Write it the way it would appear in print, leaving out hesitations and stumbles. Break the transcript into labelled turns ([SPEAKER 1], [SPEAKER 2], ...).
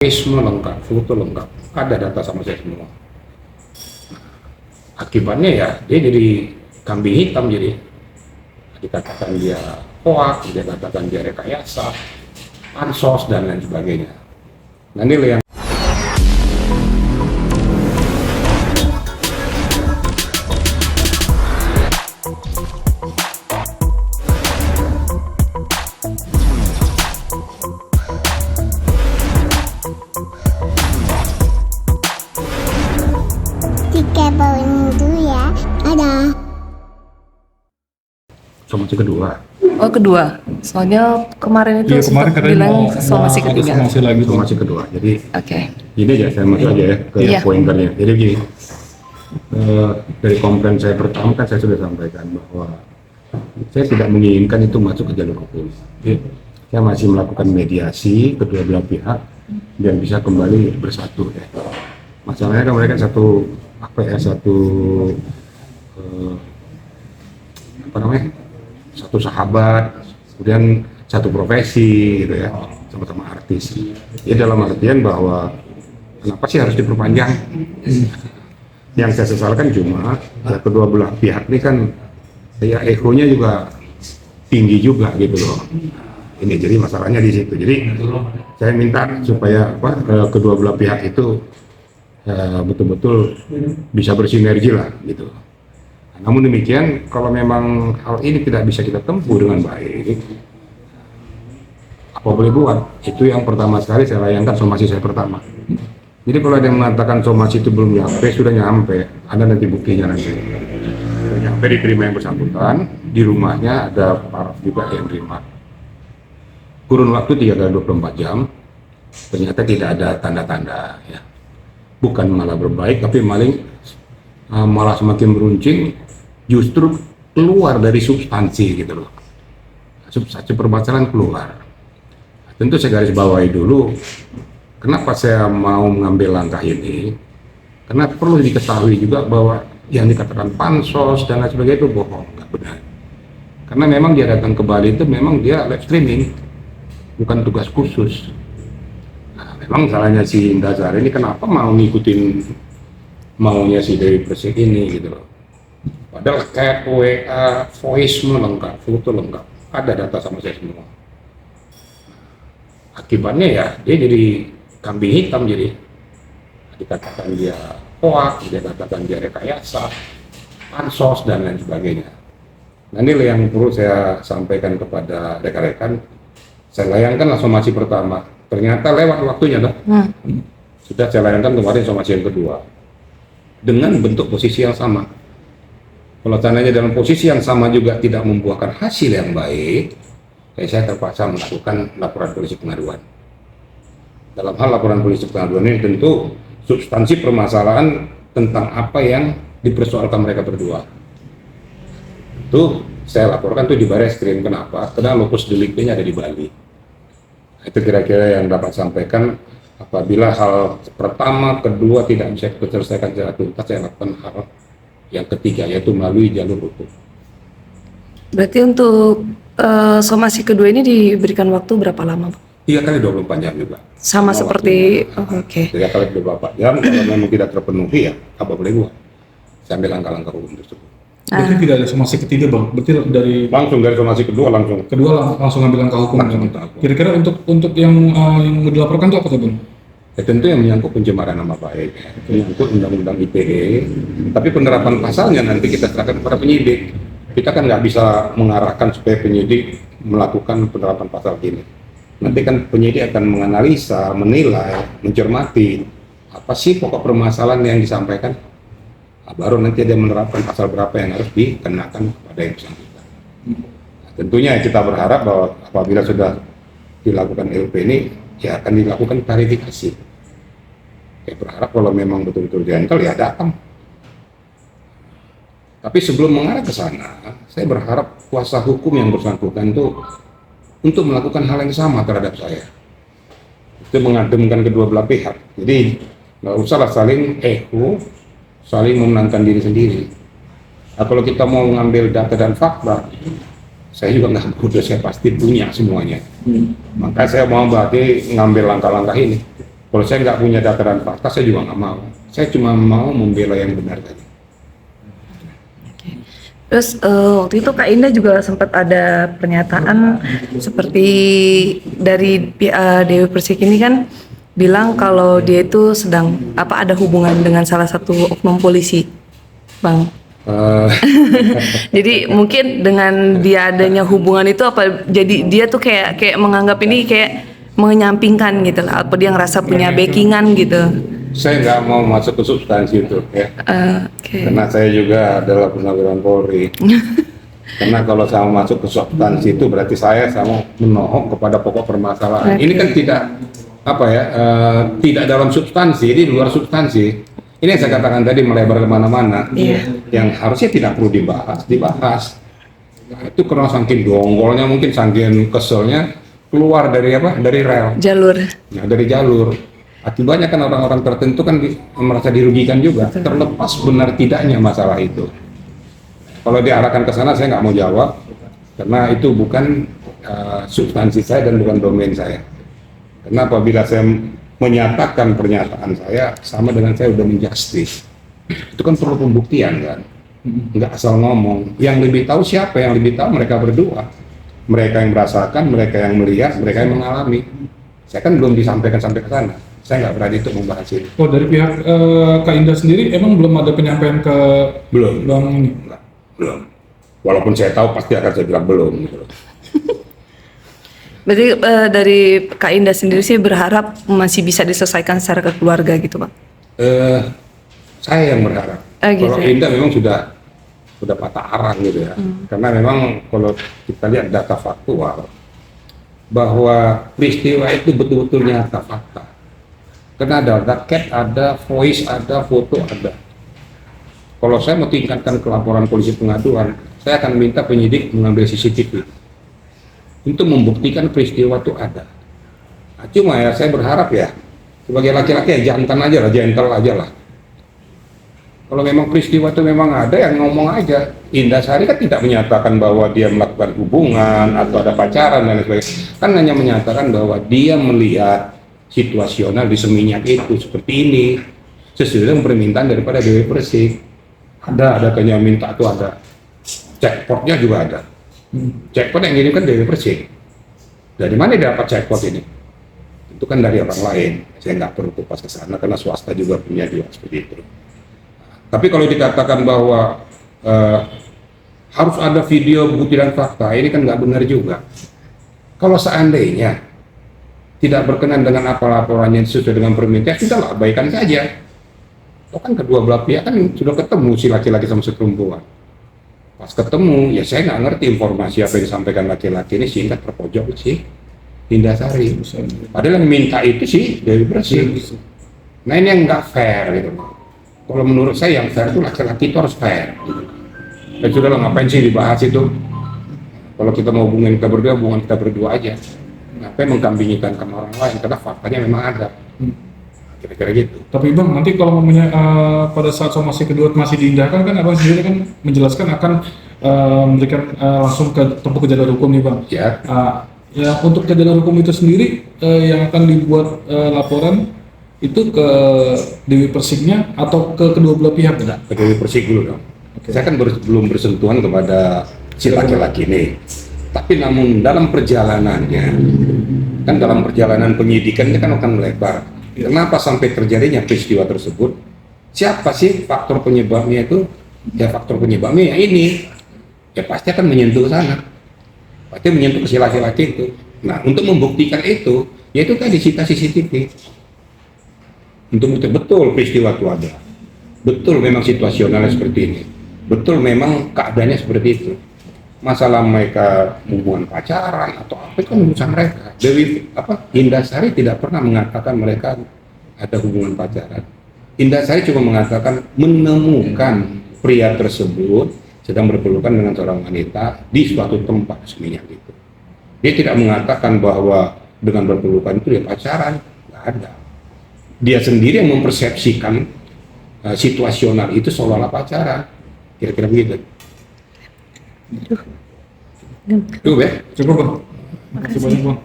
[SPEAKER 1] Semua lengkap, foto lengkap, ada data sama saya semua. Akibatnya ya dia jadi kambing hitam, jadi dikatakan dia hoax, dia katakan dia rekayasa, pansos dan lain sebagainya. Nah ini yang somasi kedua.
[SPEAKER 2] Oh kedua, soalnya kemarin itu
[SPEAKER 3] kemarin katanya
[SPEAKER 2] bilang
[SPEAKER 3] mau
[SPEAKER 2] somasi
[SPEAKER 3] ada
[SPEAKER 2] ketiga.
[SPEAKER 3] somasi lagi.
[SPEAKER 1] Somasi kedua. Jadi
[SPEAKER 2] Oke.
[SPEAKER 1] ini aja saya masuk aja ya ke pointernya. Jadi begini, dari komplain saya pertama kan saya sudah sampaikan bahwa saya tidak menginginkan itu masuk ke jalur hukum. Saya masih melakukan mediasi kedua belah pihak biar bisa kembali bersatu ya. Masalahnya kan mereka satu satu sahabat, kemudian satu profesi gitu ya, sama-sama artis. Ya dalam artian bahwa kenapa sih harus diperpanjang? Yang saya sesalkan cuma kedua belah pihak ini kan ya egonya juga tinggi juga gitu loh. Ini jadi masalahnya di situ. Jadi saya minta supaya kedua belah pihak itu betul-betul bisa bersinergi lah gitu. Namun demikian, kalau memang hal ini tidak bisa kita tempuh dengan baik, apa boleh buat? Itu yang pertama sekali saya layangkan somasi saya pertama. Jadi kalau ada yang mengatakan somasi itu belum nyampe, sudah nyampe, ada nanti buktinya nanti. Sudah nyampe diterima yang bersangkutan, di rumahnya ada paraf juga yang terima. Kurun waktu 3x24 jam, ternyata tidak ada tanda-tanda ya. Bukan malah berbaik, tapi malah semakin meruncing, justru keluar dari substansi gitu loh. Substansi permasalahan keluar. Tentu saya garis bawahi dulu, kenapa saya mau mengambil langkah ini, karena perlu diketahui juga bahwa yang dikatakan pansos dan lain sebagainya itu bohong, nggak benar. Karena memang dia datang ke Bali itu memang dia live streaming, bukan tugas khusus. Nah, memang salahnya si Indazar ini kenapa mau ngikutin maunya si Dewi Persik ini gitu loh. Padahal chat, WA, voice semua lengkap, foto lengkap, ada data sama saya semua. Akibatnya ya dia jadi kambing hitam, jadi dikatakan dia hoax, dia katakan dia rekayasa, pansos dan lain sebagainya. Nah ini yang perlu saya sampaikan kepada rekan-rekan. Saya layangkanlah somasi pertama, ternyata lewat waktunya dah. Sudah saya layangkan kemarin somasi yang kedua dengan bentuk posisi yang sama. Kalau tandanya dalam posisi yang sama juga tidak membuahkan hasil yang baik, saya terpaksa melakukan laporan polisi pengaduan. Dalam hal laporan polisi pengaduan ini tentu substansi permasalahan tentang apa yang dipersoalkan mereka berdua. Itu saya laporkan tuh di Barreskrim. Kenapa? Karena lokus deliktinya ada di Bali. Itu kira-kira yang dapat sampaikan. Apabila hal pertama, kedua tidak bisa kita selesaikan secara tuntas, saya lakukan hal yang ketiga, yaitu melalui jalur hukum.
[SPEAKER 2] Berarti untuk somasi kedua ini diberikan waktu berapa lama, Pak?
[SPEAKER 1] 3x24 jam juga.
[SPEAKER 2] Sama seperti, oke.
[SPEAKER 1] 3x24 jam, kalau memang tidak terpenuhi ya, apa boleh buat? Saya ambil langkah-langkah hukum tersebut.
[SPEAKER 3] Berarti tidak ada somasi ketiga bang? Berarti
[SPEAKER 1] langsung dari somasi kedua
[SPEAKER 3] langsung ambil langkah hukum. Kira-kira untuk yang dilaporkan itu apa tuh bang?
[SPEAKER 1] Ya, tentu yang menyangkut pencemaran nama baik, menyangkut undang-undang ITE, tapi penerapan pasalnya nanti kita serahkan kepada penyidik. Kita kan nggak bisa mengarahkan supaya penyidik melakukan penerapan pasal ini. Nanti kan penyidik akan menganalisa, menilai, mencermati apa sih pokok permasalahan yang disampaikan. Nah, baru nanti dia menerapkan pasal berapa yang harus dikenakan kepada yang bersangkutan. Nah, tentunya kita berharap bahwa apabila sudah dilakukan LP ini, ya akan dilakukan klarifikasi. Ya berharap kalau memang betul-betul jengkel ya datang. Tapi sebelum mengarah ke sana, saya berharap kuasa hukum yang bersangkutan itu untuk melakukan hal yang sama terhadap saya. Itu mengademkan kedua belah pihak. Jadi nggak usahlah saling saling memenangkan diri sendiri. Nah, kalau kita mau mengambil data dan fakta, saya juga nggak bodoh, saya pasti punya semuanya. Maka saya mau berarti ngambil langkah-langkah ini. Kalau saya nggak punya data dan fakta, saya juga nggak mau. Saya cuma mau membela yang benar tadi.
[SPEAKER 2] Terus waktu itu Kak Indah juga sempat ada pernyataan seperti dari Dewi Persik ini kan bilang kalau dia itu sedang ada hubungan dengan salah satu oknum polisi, Bang. Jadi mungkin dengan dia adanya hubungan itu jadi dia tuh kayak menganggap ini kayak menyampingkan gitu lah, apa dia ngerasa punya backingan gitu.
[SPEAKER 1] Saya nggak mau masuk ke substansi itu ya.
[SPEAKER 2] Okay.
[SPEAKER 1] Karena saya juga adalah perwira Polri. Karena kalau saya masuk ke substansi itu berarti saya sama menohok kepada pokok permasalahan.
[SPEAKER 2] Okay.
[SPEAKER 1] Ini kan tidak tidak dalam substansi, ini di luar substansi. Ini yang saya katakan tadi melebar kemana-mana. Yang harusnya tidak perlu dibahas. Nah, itu karena saking dongkolnya, mungkin saking keselnya keluar dari dari rel.
[SPEAKER 2] Jalur.
[SPEAKER 1] Nah, dari jalur. Akibatnya kan orang-orang tertentu kan merasa dirugikan juga, terlepas benar tidaknya masalah itu. Kalau diarahkan ke sana saya nggak mau jawab, karena itu bukan substansi saya dan bukan domain saya. Karena apabila saya menyatakan pernyataan saya, sama dengan saya udah menjustis. Itu kan perlu pembuktian kan, nggak asal ngomong. Yang lebih tahu siapa? Yang lebih tahu mereka berdua. Mereka yang merasakan, mereka yang melihat, mereka yang mengalami. Saya kan belum disampaikan sampai ke sana. Saya nggak berani untuk membahas ini.
[SPEAKER 3] Oh, dari pihak Kak Indah sendiri emang belum ada penyampaian ke Bang ini?
[SPEAKER 1] Enggak, belum. Walaupun saya tahu pasti akan saya bilang belum. Gitu.
[SPEAKER 2] Berarti dari Kak Indah sendiri sih berharap masih bisa diselesaikan secara kekeluarga gitu, Bang?
[SPEAKER 1] Saya yang berharap.
[SPEAKER 2] Gitu.
[SPEAKER 1] Kalau Indah memang sudah patah arang gitu ya. Karena memang kalau kita lihat data faktual bahwa peristiwa itu betul-betul nyata fakta. Karena ada cat, ada voice, ada foto, ada. Kalau saya mau tingkatkan ke laporan polisi pengaduan, saya akan minta penyidik mengambil CCTV untuk membuktikan peristiwa itu ada. Nah, cuma ya saya berharap ya sebagai laki-laki ya jantan aja lah, gentle aja lah. Kalau memang peristiwa itu memang ada, yang ngomong aja. Indah Sari kan tidak menyatakan bahwa dia melakukan hubungan atau ada pacaran dan lain sebagainya. Kan hanya menyatakan bahwa dia melihat situasional di Seminyak itu seperti ini sesuai dengan permintaan daripada Dewi Persik. Ada kayaknya minta tuh ada jackpotnya juga ada. Jackpot yang ini kan Dewi Persik. Dari mana dia dapat jackpot ini? Itu kan dari orang lain. Saya nggak perlu kupas ke sana karena swasta juga punya juga seperti itu. Tapi kalau dikatakan bahwa harus ada video bukti dan fakta, ini kan nggak benar juga. Kalau seandainya tidak berkenan dengan apa laporannya sesuai dengan permintaan, sudahlah abaikan saja. Itu kan kedua belah pihak kan sudah ketemu si laki-laki sama si perempuan. Pas ketemu, ya saya nggak ngerti informasi apa yang disampaikan laki-laki ini sehingga terpojok sih Indah Sari. Padahal yang minta itu sih Dewi Persik. Nah ini yang nggak fair gitu. Kalau menurut saya yang fair itu laki-laki itu harus fair. Dan sudahlah ngapain sih dibahas itu? Kalau kita mau hubungin kita berdua aja. Ngapain mengkambingikan ke orang lain? Karena faktanya memang ada. Kira-kira gitu.
[SPEAKER 3] Tapi Bang, nanti kalau ngomongnya pada saat somasi kedua masih diindahkan kan Abang sendiri kan menjelaskan akan memberikan langsung ke tempuh ke jalur hukum nih Bang.
[SPEAKER 1] Ya.
[SPEAKER 3] Ya untuk ke jalur hukum itu sendiri yang akan dibuat laporan itu ke Dewi Persiknya atau ke kedua belah pihak?
[SPEAKER 1] Enggak, ke Dewi Persik dulu dong. Okay. Saya kan belum bersentuhan kepada si laki-laki ini. Tapi namun dalam perjalanannya, kan dalam perjalanan penyidikannya kan akan melebar. Kenapa sampai terjadinya peristiwa tersebut? Siapa sih faktor penyebabnya itu? Ya faktor penyebabnya ya ini. Ya pasti akan menyentuh ke sana. Pasti menyentuh ke si laki-laki itu. Nah untuk membuktikan itu, yaitu tadi cita CCTV. Untuk betul peristiwa itu ada. Betul memang situasionalnya seperti ini. Betul memang keadaannya seperti itu. Masalah mereka hubungan pacaran atau apa itu kan urusan mereka. Indah Sari tidak pernah mengatakan mereka ada hubungan pacaran. Indah Sari cuma mengatakan menemukan pria tersebut sedang berpelukan dengan seorang wanita di suatu tempat Seminyak itu. Dia tidak mengatakan bahwa dengan berpelukan itu dia pacaran, nggak ada. Dia sendiri yang mempersepsikan situasional itu seolah-olah pacaran, kira-kira begitu. Cukup ya?
[SPEAKER 3] Cukup Bang. Makasih banyak Bang.